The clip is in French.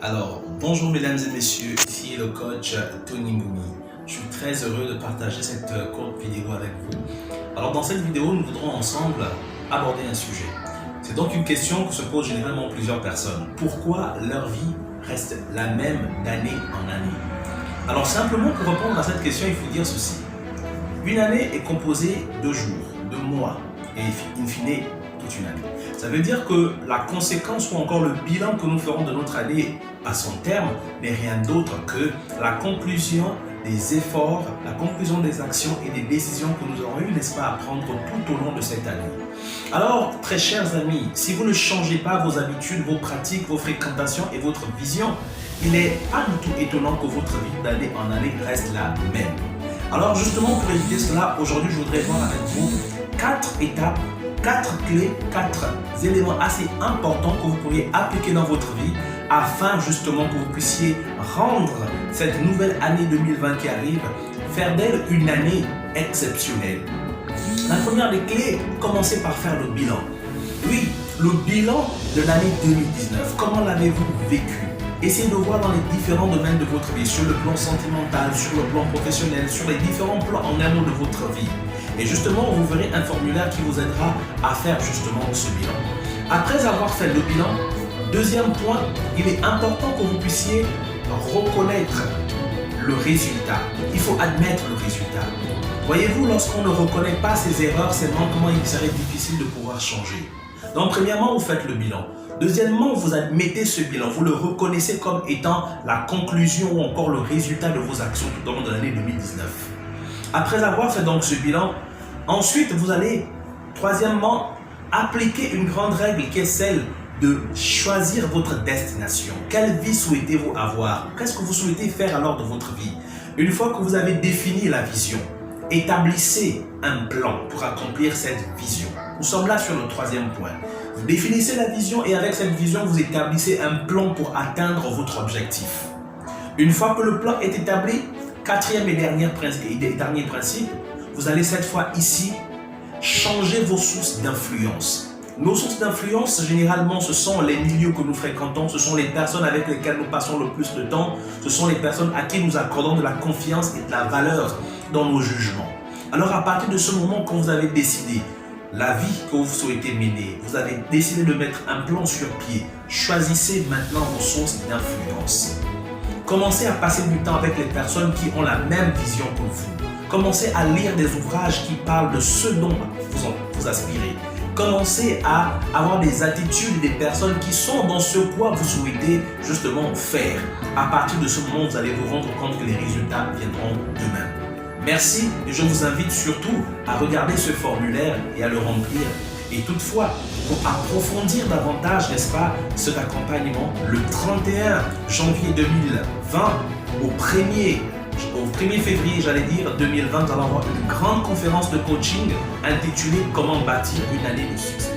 Alors, bonjour mesdames et messieurs, ici le coach Tony Moumi. Je suis très heureux de partager cette courte vidéo avec vous. Alors dans cette vidéo, nous voudrons ensemble aborder un sujet. C'est donc une question que se posent généralement plusieurs personnes. Pourquoi leur vie reste la même d'année en année? Alors simplement pour répondre à cette question, il faut dire ceci. Une année est composée de jours, de mois et in fine toute une année. Ça veut dire que la conséquence ou encore le bilan que nous ferons de notre année à son terme n'est rien d'autre que la conclusion des efforts, la conclusion des actions et des décisions que nous aurons eu, n'est-ce pas, à prendre tout au long de cette année. Alors, très chers amis, si vous ne changez pas vos habitudes, vos pratiques, vos fréquentations et votre vision, il n'est pas du tout étonnant que votre vie d'année en année reste la même. Alors justement, pour éviter cela, aujourd'hui, je voudrais voir avec vous 4 étapes, 4 clés, 4 éléments assez importants que vous pourriez appliquer dans votre vie afin justement que vous puissiez rendre cette nouvelle année 2020 qui arrive, faire d'elle une année exceptionnelle. La première des clés, commencez par faire le bilan. Oui, le bilan de l'année 2019. Comment l'avez-vous vécu? Essayez de voir dans les différents domaines de votre vie, sur le plan sentimental, sur le plan professionnel, sur les différents plans en amont de votre vie. Et justement, vous verrez un formulaire qui vous aidera à faire justement ce bilan. Après avoir fait le bilan, deuxième point, il est important que vous puissiez reconnaître le résultat. Il faut admettre le résultat. Voyez-vous, lorsqu'on ne reconnaît pas ses erreurs, ses manquements, il serait difficile de pouvoir changer. Donc, premièrement, vous faites le bilan. Deuxièmement, vous admettez ce bilan. Vous le reconnaissez comme étant la conclusion ou encore le résultat de vos actions tout au long de l'année 2019. Après avoir fait donc ce bilan, ensuite, vous allez, troisièmement, appliquer une grande règle qui est celle de choisir votre destination. Quelle vie souhaitez-vous avoir? Qu'est-ce que vous souhaitez faire alors de votre vie? Une fois que vous avez défini la vision, établissez un plan pour accomplir cette vision. Nous sommes là sur le troisième point. Vous définissez la vision et avec cette vision, vous établissez un plan pour atteindre votre objectif. Une fois que le plan est établi, quatrième et dernier principe, vous allez cette fois ici changer vos sources d'influence. Nos sources d'influence, généralement, ce sont les milieux que nous fréquentons, ce sont les personnes avec lesquelles nous passons le plus de temps, ce sont les personnes à qui nous accordons de la confiance et de la valeur dans nos jugements. Alors, à partir de ce moment, quand vous avez décidé la vie que vous souhaitez mener, vous avez décidé de mettre un plan sur pied, choisissez maintenant vos sources d'influence. Commencez à passer du temps avec les personnes qui ont la même vision que vous. Commencez à lire des ouvrages qui parlent de ce dont vous aspirez. Commencez à avoir des attitudes et des personnes qui sont dans ce quoi vous souhaitez justement faire. À partir de ce moment, vous allez vous rendre compte que les résultats viendront d'eux-mêmes. Merci et je vous invite surtout à regarder ce formulaire et à le remplir. Et toutefois, pour approfondir davantage, n'est-ce pas, cet accompagnement, le 31 janvier 2020 au 1er février, 2020, nous allons avoir une grande conférence de coaching intitulée « Comment bâtir une année de succès ».